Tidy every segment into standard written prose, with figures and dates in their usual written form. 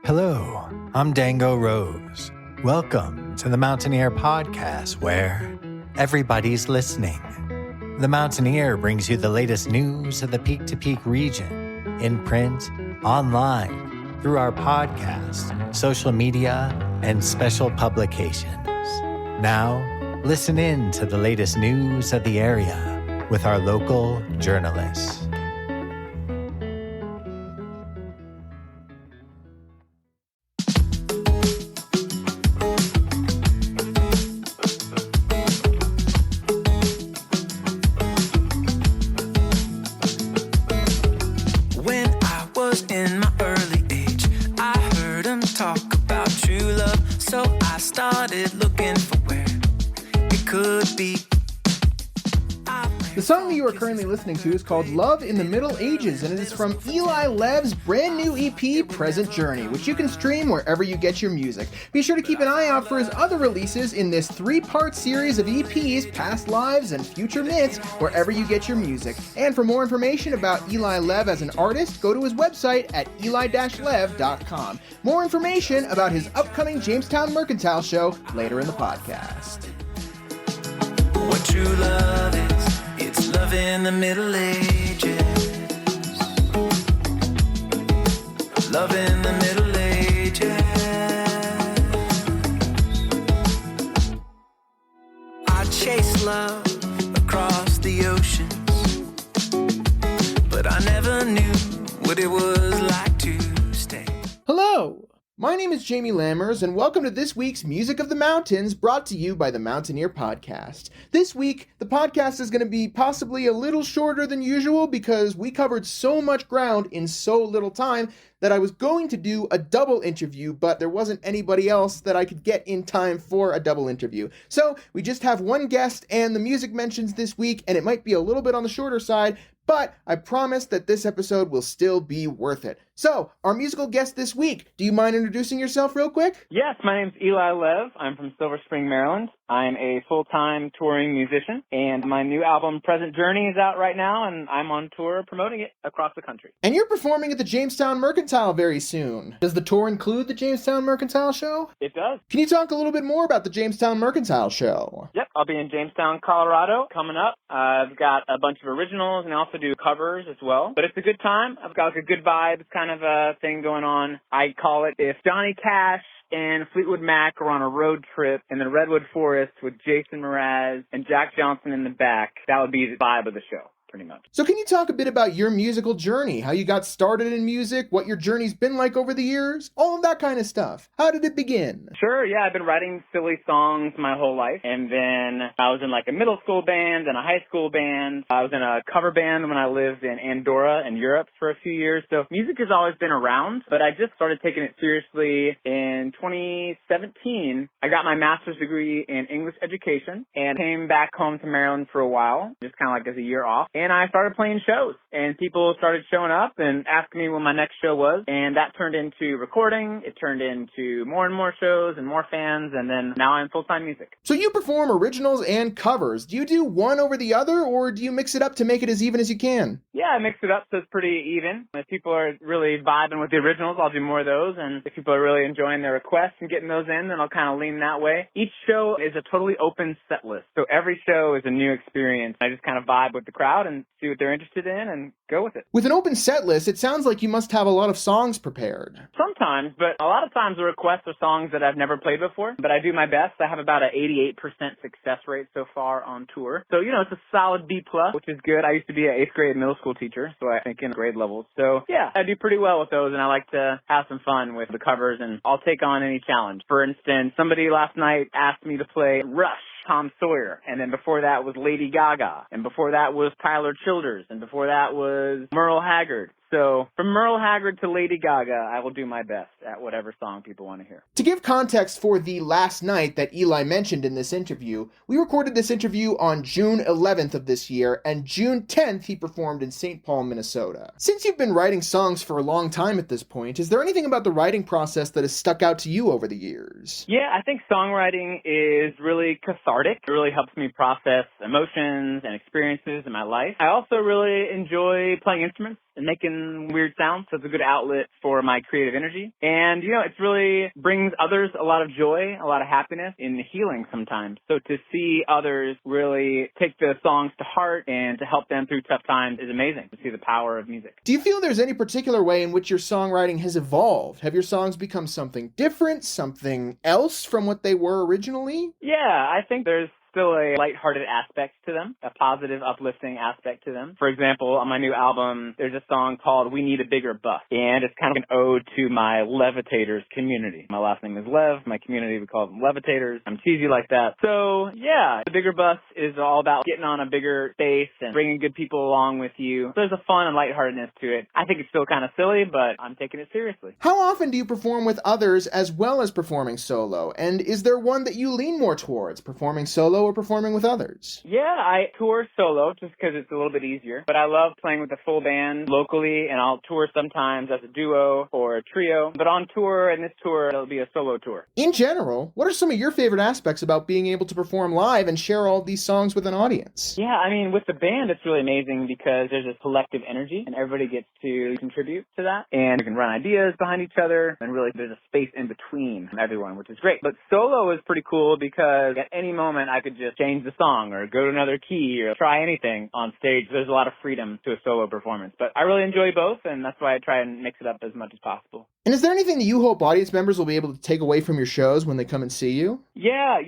Hello, I'm Dango Rose. Welcome to the Mountaineer Podcast, where everybody's listening. The Mountaineer brings you the latest news of the peak-to-peak region, in print, online, through our podcast, social media, and special publications. Now, listen in to the latest news of the area with our local journalists. The song that you are currently listening to is called Love in the Middle Ages, and it is from Eli Lev's brand new EP, Present Journey, which you can stream wherever you get your music. Be sure to keep an eye out for his other releases in this 3-part series of EPs, Past Lives and Future Myths, wherever you get your music. And for more information about Eli Lev as an artist, go to his website at eli-lev.com. More information about his upcoming Jamestown Mercantile show later in the podcast. What true love is, it's love in the Middle Ages. Love in the Middle Ages. I chase love across the oceans, but I never knew what it was like to stay. Hello! My name is Jamie Lammers, and welcome to this week's Music of the Mountains, brought to you by the Mountaineer Podcast. This week, the podcast is going to be possibly a little shorter than usual because we covered so much ground in so little time that I was going to do a double interview, but there wasn't anybody else that I could get in time for a double interview. So we just have one guest and the music mentions this week, and it might be a little bit on the shorter side, but I promise that this episode will still be worth it. So, our musical guest this week, do you mind introducing yourself real quick? Yes, my name's Eli Lev. I'm from Silver Spring, Maryland. I'm a full-time touring musician, and my new album, Present Journey, is out right now, and I'm on tour promoting it across the country. And you're performing at the Jamestown Mercantile very soon. Does the tour include the Jamestown Mercantile show? It does. Can you talk a little bit more about the Jamestown Mercantile show? Yep, I'll be in Jamestown, Colorado coming up. I've got a bunch of originals, and I also do covers as well. But it's a good time. I've got a good vibe. It's kind of a thing going on. I call it if Johnny Cash and Fleetwood Mac are on a road trip in the redwood forest with Jason Mraz and Jack Johnson in the back, that would be the vibe of the show, pretty much. So can you talk a bit about your musical journey, how you got started in music, what your journey's been like over the years, all of that kind of stuff? How did it begin? Sure, yeah, I've been writing silly songs my whole life, and then I was in like a middle school band and a high school band. I was in a cover band when I lived in Andorra in Europe for a few years, so music has always been around, but I just started taking it seriously in 2017. I got my master's degree in English education and came back home to Maryland for a while, just kind of like as a year off. And I started playing shows, and people started showing up and asking me when my next show was, and that turned into recording. It turned into more and more shows and more fans, and then now I'm full-time music. So you perform originals and covers. Do you do one over the other, or do you mix it up to make it as even as you can? Yeah, I mix it up so it's pretty even. If people are really vibing with the originals, I'll do more of those, and if people are really enjoying their requests and getting those in, then I'll kind of lean that way. Each show is a totally open set list, so every show is a new experience. I just kind of vibe with the crowd and see what they're interested in and go with it. With an open set list, it sounds like you must have a lot of songs prepared. Sometimes, but a lot of times the requests are songs that I've never played before, but I do my best. I have about an 88% success rate so far on tour. So, it's a solid B+, which is good. I used to be an 8th grade middle school teacher, so I think in grade levels. So, yeah, I do pretty well with those, and I like to have some fun with the covers, and I'll take on any challenge. For instance, somebody last night asked me to play Rush, Tom Sawyer, and then before that was Lady Gaga, and before that was Tyler Childers, and before that was Merle Haggard. So from Merle Haggard to Lady Gaga, I will do my best at whatever song people want to hear. To give context for the last night that Eli mentioned in this interview, we recorded this interview on June 11th of this year, and June 10th he performed in St. Paul, Minnesota. Since you've been writing songs for a long time at this point, is there anything about the writing process that has stuck out to you over the years? Yeah, I think songwriting is really cathartic. It really helps me process emotions and experiences in my life. I also really enjoy playing instruments and making weird sounds. So it's a good outlet for my creative energy. And, it's really brings others a lot of joy, a lot of happiness in healing sometimes. So to see others really take the songs to heart and to help them through tough times is amazing, to see the power of music. Do you feel there's any particular way in which your songwriting has evolved? Have your songs become something different, something else from what they were originally? Yeah, I think there's still a lighthearted aspect to them, a positive, uplifting aspect to them. For example, on my new album, there's a song called We Need a Bigger Bus, and it's kind of an ode to my Levitators community. My last name is Lev. My community, we call them Levitators. I'm cheesy like that. So, yeah, the bigger bus is all about getting on a bigger space and bringing good people along with you. There's a fun and lightheartedness to it. I think it's still kind of silly, but I'm taking it seriously. How often do you perform with others as well as performing solo? And is there one that you lean more towards, performing solo or performing with others? Yeah, I tour solo just because it's a little bit easier, but I love playing with a full band locally, and I'll tour sometimes as a duo or a trio, but on tour, and this tour, it'll be a solo tour. In general, what are some of your favorite aspects about being able to perform live and share all these songs with an audience? Yeah, with the band, it's really amazing because there's a collective energy, and everybody gets to contribute to that, and we can run ideas behind each other, and really there's a space in between everyone, which is great. But solo is pretty cool because at any moment I could just change the song or go to another key or try anything on stage. There's a lot of freedom to a solo performance, but I really enjoy both, and that's why I try and mix it up as much as possible. And is there anything that you hope audience members will be able to take away from your shows when they come and see you? Yeah,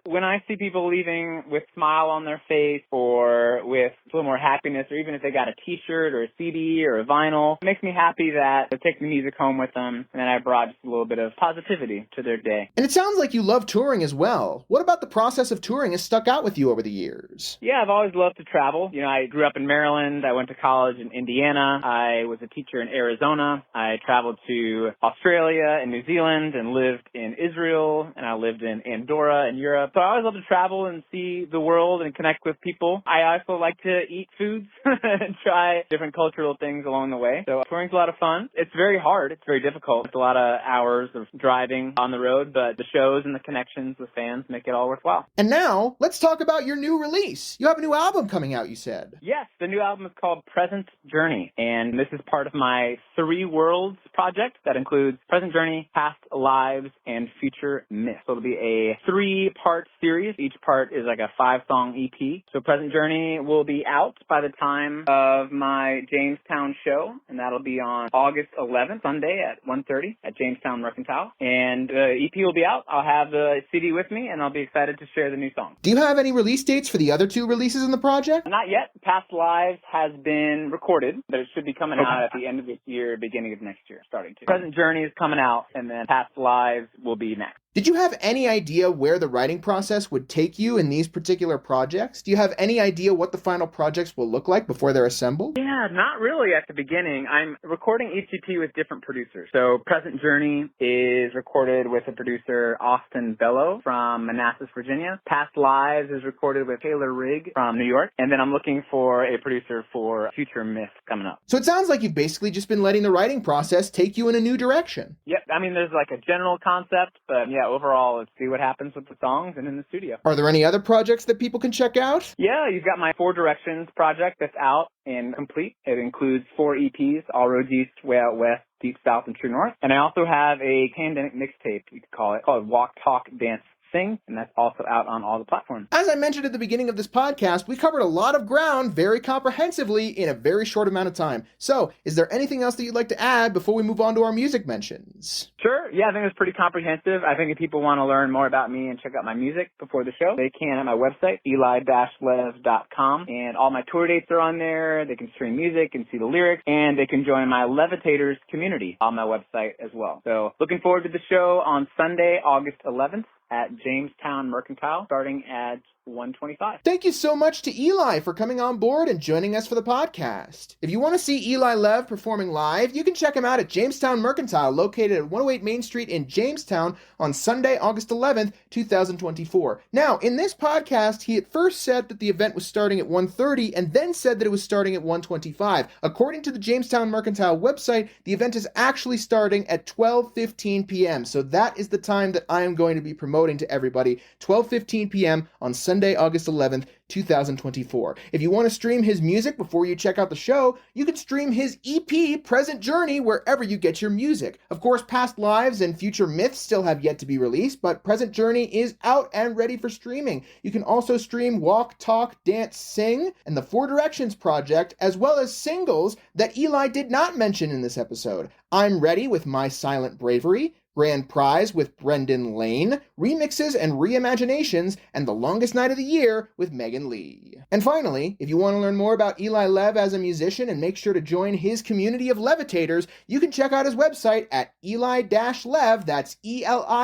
when I see people leaving with a smile on their face or with a little more happiness, or even if they got a t-shirt or a CD or a vinyl, it makes me happy that they're taking the music home with them, and then I brought just a little bit of positivity to their day. And it sounds like you love touring as well. What about the process of touring has stuck out with you over the years? Yeah, I've always loved to travel. I grew up in Maryland. I went to college in Indiana. I was a teacher in Arizona. I traveled to Australia and New Zealand and lived in Israel, and I lived in Andorra in Europe. So I always love to travel and see the world and connect with people. I also like to eat foods and try different cultural things along the way. So touring's a lot of fun. It's very hard. It's very difficult. It's a lot of hours of driving on the road, but the shows and the connections with fans make it all worthwhile. And now, let's talk about your new release. You have a new album coming out, you said. Yes, the new album is called Present Journey, and this is part of my 3 Worlds project that includes Present Journey, Past Lives, and Future Myth. So it'll be a 3-part series. Each part is like a 5-song EP. So Present Journey will be out by the time of my Jamestown show, and that'll be on August 11th, Sunday at 1:30 at Jamestown Mercantile. And the EP will be out. I'll have the CD with me, and I'll be excited to share the new song. Do you have any release dates for the other 2 releases in the project? Not yet. Past Lives has been recorded, but it should be coming out at the end of this year, beginning of next year, starting to. Present Journey is coming out, and then Past Lives will be next. Did you have any idea where the writing process would take you in these particular projects? Do you have any idea what the final projects will look like before they're assembled? Yeah, not really at the beginning. I'm recording each EP with different producers. So Present Journey is recorded with a producer, Austin Bello from Manassas, Virginia. Past Lives is recorded with Taylor Rigg from New York. And then I'm looking for a producer for Future Myth coming up. So it sounds like you've basically just been letting the writing process take you in a new direction. Yep. There's like a general concept, but yeah, overall, let's see what happens with the songs and in the studio. Are there any other projects that people can check out? Yeah, you've got my 4 Directions project that's out and complete. It includes 4 EPs, All Roads East, Way Out West, Deep South, and True North. And I also have a pandemic mixtape, you could call it, called Walk, Talk, Dance, Sing, and that's also out on all the platforms. As I mentioned at the beginning of this podcast, we covered a lot of ground very comprehensively in a very short amount of time. So, is there anything else that you'd like to add before we move on to our music mentions? Sure. Yeah, I think it's pretty comprehensive. I think if people want to learn more about me and check out my music before the show, they can at my website, eli-lev.com. And all my tour dates are on there. They can stream music and see the lyrics, and they can join my Levitators community on my website as well. So, looking forward to the show on Sunday, August 11th. At Jamestown Mercantile, starting at 1:25. Thank you so much to Eli for coming on board and joining us for the podcast. If you want to see Eli Lev performing live, you can check him out at Jamestown Mercantile, located at 108 Main Street in Jamestown on Sunday, August 11th, 2024. Now, in this podcast, he at first said that the event was starting at 1:30 and then said that it was starting at 1:25. According to the Jamestown Mercantile website, the event is actually starting at 12:15 p.m., so that is the time that I am going to be promoting to everybody, 12:15 p.m. on Sunday, Sunday, August 11th, 2024. If you want to stream his music before you check out the show, you can stream his EP, Present Journey, wherever you get your music. Of course, Past Lives and Future Myths still have yet to be released, but Present Journey is out and ready for streaming. You can also stream Walk, Talk, Dance, Sing, and the Four Directions Project, as well as singles that Eli did not mention in this episode. I'm Ready with My Silent Bravery, Grand Prize with Brendan Lane, remixes and reimaginations, and The Longest Night of the Year with Megan Lee. And finally, if you want to learn more about Eli Lev as a musician and make sure to join his community of levitators, you can check out his website at eli-lev, that's eli-lev.com.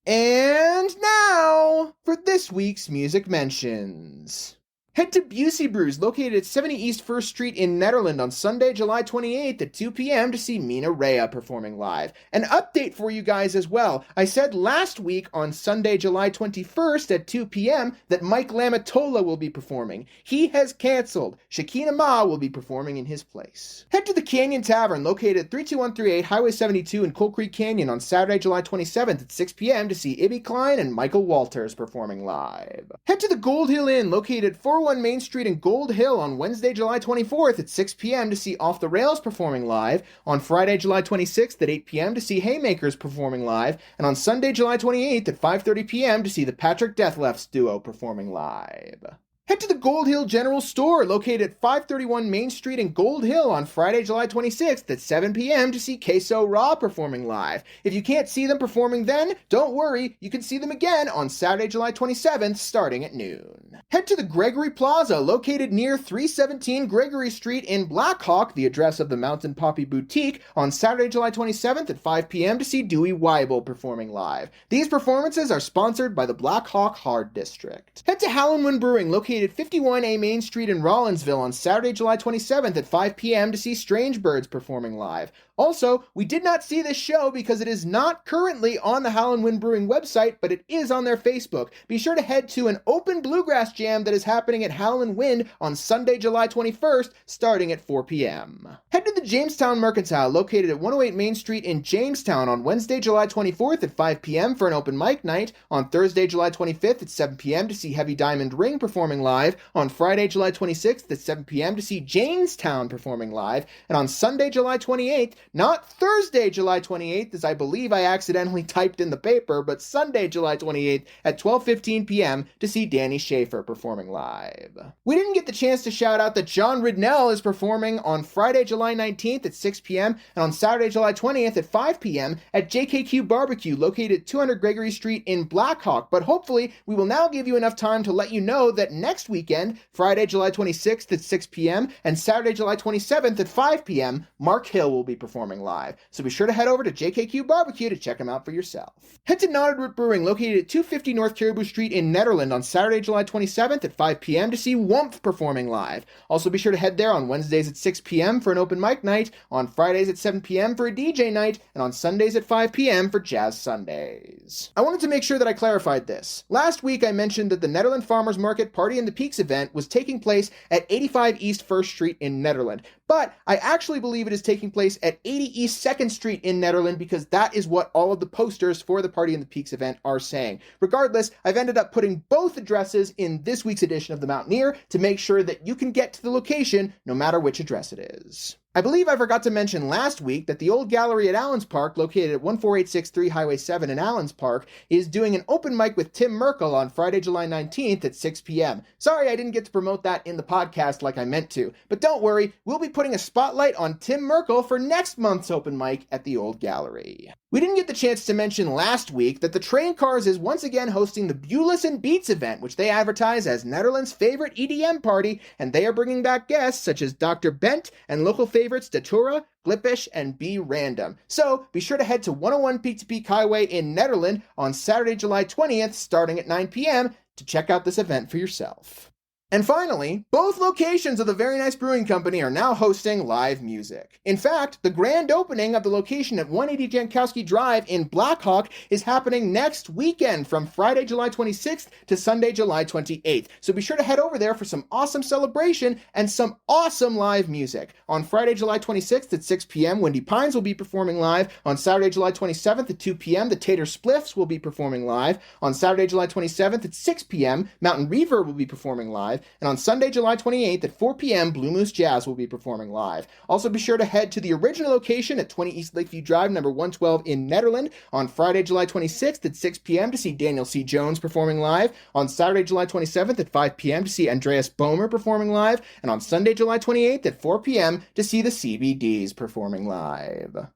And now, for this week's music mentions. Head to Busey Brews, located at 70 East 1st Street in Nederland on Sunday, July 28th at 2 p.m. to see Mina Rea performing live. An update for you guys as well. I said last week on Sunday, July 21st at 2 p.m. that Mike Lamatola will be performing. He has canceled. Shakina Ma will be performing in his place. Head to the Canyon Tavern, located at 32138 Highway 72 in Coal Creek Canyon on Saturday, July 27th at 6 p.m. to see Ibby Klein and Michael Walters performing live. Head to the Gold Hill Inn, located at 401 Main Street in Gold Hill on Wednesday, July 24th at 6 p.m. to see Off the Rails performing live, on Friday, July 26th at 8 p.m. to see Haymakers performing live, and on Sunday, July 28th at 5:30 p.m. to see the Patrick Deathlefs duo performing live. Head to the Gold Hill General Store, located at 531 Main Street in Gold Hill on Friday, July 26th at 7 p.m. to see Queso Raw performing live. If you can't see them performing then, don't worry, you can see them again on Saturday, July 27th, starting at noon. Head to the Gregory Plaza, located near 317 Gregory Street in Black Hawk, the address of the Mountain Poppy Boutique, on Saturday, July 27th at 5 p.m. to see Dewey Weibel performing live. These performances are sponsored by the Black Hawk Hard District. Head to Howland Brewing, located at 51A Main Street in Rollinsville on Saturday, July 27th at 5 p.m. to see Strange Birds performing live. Also, we did not see this show because it is not currently on the Howland Wind Brewing website, but it is on their Facebook. Be sure to head to an open bluegrass jam that is happening at Howland Wind on Sunday, July 21st, starting at 4 p.m. Head to the Jamestown Mercantile, located at 108 Main Street in Jamestown on Wednesday, July 24th at 5 p.m. for an open mic night, on Thursday, July 25th at 7 p.m. to see Heavy Diamond Ring performing live, on Friday, July 26th at 7 p.m. to see Jamestown performing live, and on Sunday, July 28th, not Thursday, July 28th, as I believe I accidentally typed in the paper, but Sunday, July 28th at 12:15 p.m. to see Danny Schaefer performing live. We didn't get the chance to shout out that John Ridnell is performing on Friday, July 19th at 6 p.m. and on Saturday, July 20th at 5 p.m. at JKQ Barbecue, located at 200 Gregory Street in Black Hawk, but hopefully we will now give you enough time to let you know that next weekend, Friday, July 26th at 6 p.m. and Saturday, July 27th at 5 p.m., Mark Hill will be performing live. So be sure to head over to JKQ Barbecue to check them out for yourself. Head to Knotted Root Brewing, located at 250 North Caribou Street in Nederland on Saturday, July 27th at 5 p.m. to see Wumpf performing live. Also be sure to head there on Wednesdays at 6 p.m. for an open mic night, on Fridays at 7 p.m. for a DJ night, and on Sundays at 5 p.m. for Jazz Sundays. I wanted to make sure that I clarified this. Last week I mentioned that the Nederland Farmers Market Party in the Peaks event was taking place at 85 East 1st Street in Nederland, but I actually believe it is taking place at 80 East 2nd Street in Nederland because that is what all of the posters for the Party in the Peaks event are saying. Regardless, I've ended up putting both addresses in this week's edition of The Mountaineer to make sure that you can get to the location no matter which address it is. I believe I forgot to mention last week that the Old Gallery at Allens Park, located at 14863 Highway 7 in Allens Park, is doing an open mic with Tim Merkel on Friday, July 19th at 6 p.m. Sorry I didn't get to promote that in the podcast like I meant to, but don't worry, we'll be putting a spotlight on Tim Merkel for next month's open mic at the Old Gallery. We didn't get the chance to mention last week that the Train Cars is once again hosting the Bewless and Beats event, which they advertise as Netherlands' favorite EDM party, and they are bringing back guests such as Dr. Bent and local favorites Datura, Glippish, and Be Random. So be sure to head to 101 Peak to Peak Highway in Nederland on Saturday, July 20th, starting at 9 p.m. to check out this event for yourself. And finally, both locations of the Very Nice Brewing Company are now hosting live music. In fact, the grand opening of the location at 180 Jankowski Drive in Blackhawk is happening next weekend from Friday, July 26th to Sunday, July 28th. So be sure to head over there for some awesome celebration and some awesome live music. On Friday, July 26th at 6 p.m., Windy Pines will be performing live. On Saturday, July 27th at 2 p.m., the Tater Spliffs will be performing live. On Saturday, July 27th at 6 p.m., Mountain Reverb will be performing live. And on Sunday, July 28th at 4 p.m., Blue Moose Jazz will be performing live. Also be sure to head to the original location at 20 East Lakeview Drive, number 112 in Nederland on Friday, July 26th at 6 p.m. to see Daniel C. Jones performing live. On Saturday, July 27th at 5 p.m. to see Andreas Bomer performing live. And on Sunday, July 28th at 4 p.m. to see the CBDs performing live.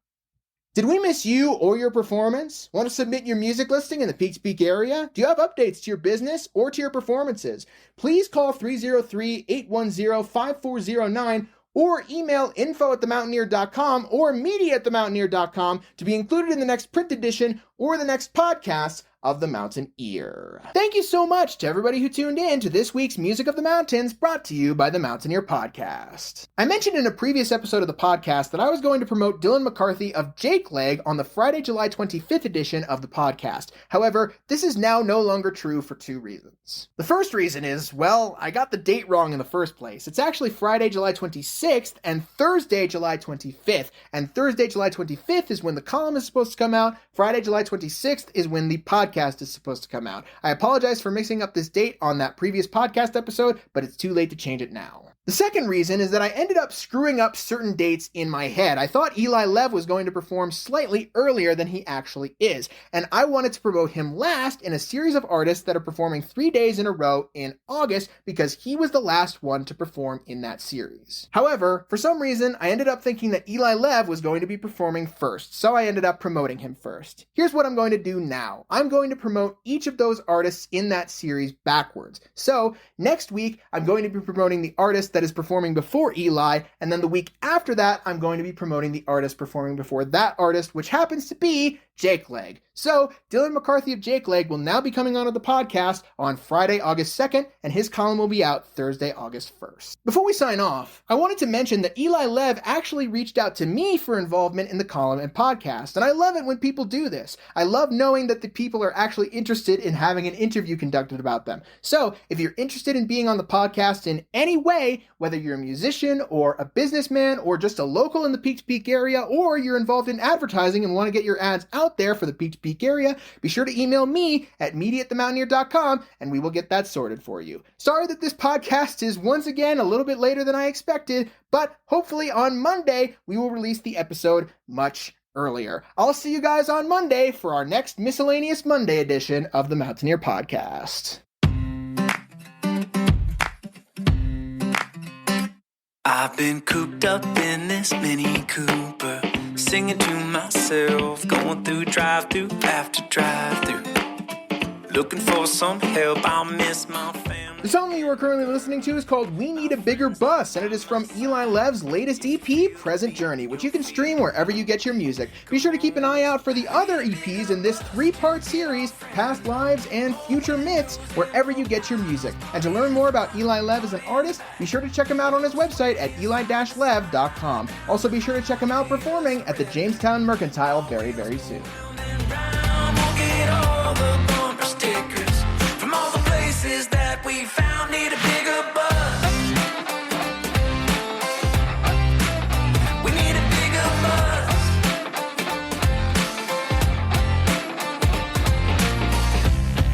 Did we miss you or your performance? Want to submit your music listing in the Peaks Peak area? Do you have updates to your business or to your performances? Please call 303-810-5409 or email info@themountaineer.com or media@themountaineer.com to be included in the next print edition or the next podcast of The Mountaineer. Thank you so much to everybody who tuned in to this week's Music of the Mountains, brought to you by the Mountaineer Podcast. I mentioned in a previous episode of the podcast that I was going to promote Dylan McCarthy of Jake Leg on the Friday, July 25th edition of the podcast. However, this is now no longer true for two reasons. The first reason is, well, I got the date wrong in the first place. It's actually Friday, July 26th and Thursday, July 25th. And Thursday, July 25th is when the column is supposed to come out. Friday, July 26th is when the podcast is supposed to come out. I apologize for mixing up this date on that previous podcast episode, but it's too late to change it now. The second reason is that I ended up screwing up certain dates in my head. I thought Eli Lev was going to perform slightly earlier than he actually is, and I wanted to promote him last in a series of artists that are performing 3 days in a row in August because he was the last one to perform in that series. However, for some reason, I ended up thinking that Eli Lev was going to be performing first, so I ended up promoting him first. Here's what I'm going to do now. I'm going to promote each of those artists in that series backwards. So, next week, I'm going to be promoting the artist that is performing before Eli, and then the week after that, I'm going to be promoting the artist performing before that artist, which happens to be Jake Leg. So, Dylan McCarthy of Jake Leg will now be coming onto the podcast on Friday, August 2nd, and his column will be out Thursday, August 1st. Before we sign off, I wanted to mention that Eli Lev actually reached out to me for involvement in the column and podcast, and I love it when people do this. I love knowing that the people are actually interested in having an interview conducted about them. So, if you're interested in being on the podcast in any way, whether you're a musician or a businessman or just a local in the Peaks Peak area, or you're involved in advertising and want to get your ads out there for the Peaks Peak area, be sure to email me at media@themountaineer.com and we will get that sorted for you. Sorry that this podcast is once again a little bit later than I expected, but hopefully on Monday we will release the episode much earlier. I'll see you guys on Monday for our next Miscellaneous Monday edition of the Mountaineer Podcast. I've been cooped up in this Mini Cooper, singing to myself, going through drive-through after drive-through, looking for some help. I'll miss my family. The song that you are currently listening to is called We Need a Bigger Bus, and it is from Eli Lev's latest EP, Present Journey, which you can stream wherever you get your music. Be sure to keep an eye out for the other EPs in this 3-part series, Past Lives and Future Myths, wherever you get your music. And to learn more about Eli Lev as an artist, be sure to check him out on his website at eli-lev.com. Also be sure to check him out performing at the Jamestown Mercantile very, very soon. That we found need a bigger bus. We need a bigger bus.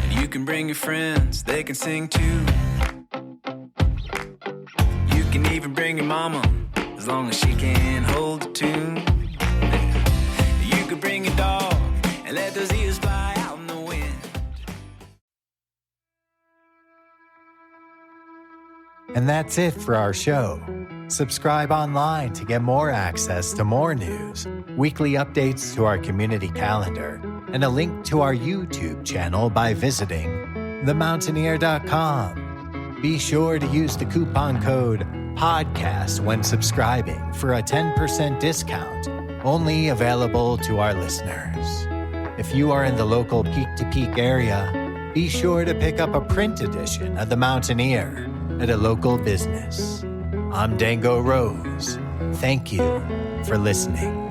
And you can bring your friends, they can sing too. You can even bring your mama, as long as she can hold the tune. You could bring your dog and let those ears fly out in the wind. And that's it for our show. Subscribe online to get more access to more news, weekly updates to our community calendar, and a link to our YouTube channel by visiting themountaineer.com. Be sure to use the coupon code PODCAST when subscribing for a 10% discount, only available to our listeners. If you are in the local Peak to Peak area, be sure to pick up a print edition of The Mountaineer at a local business. I'm Dango Rose. Thank you for listening.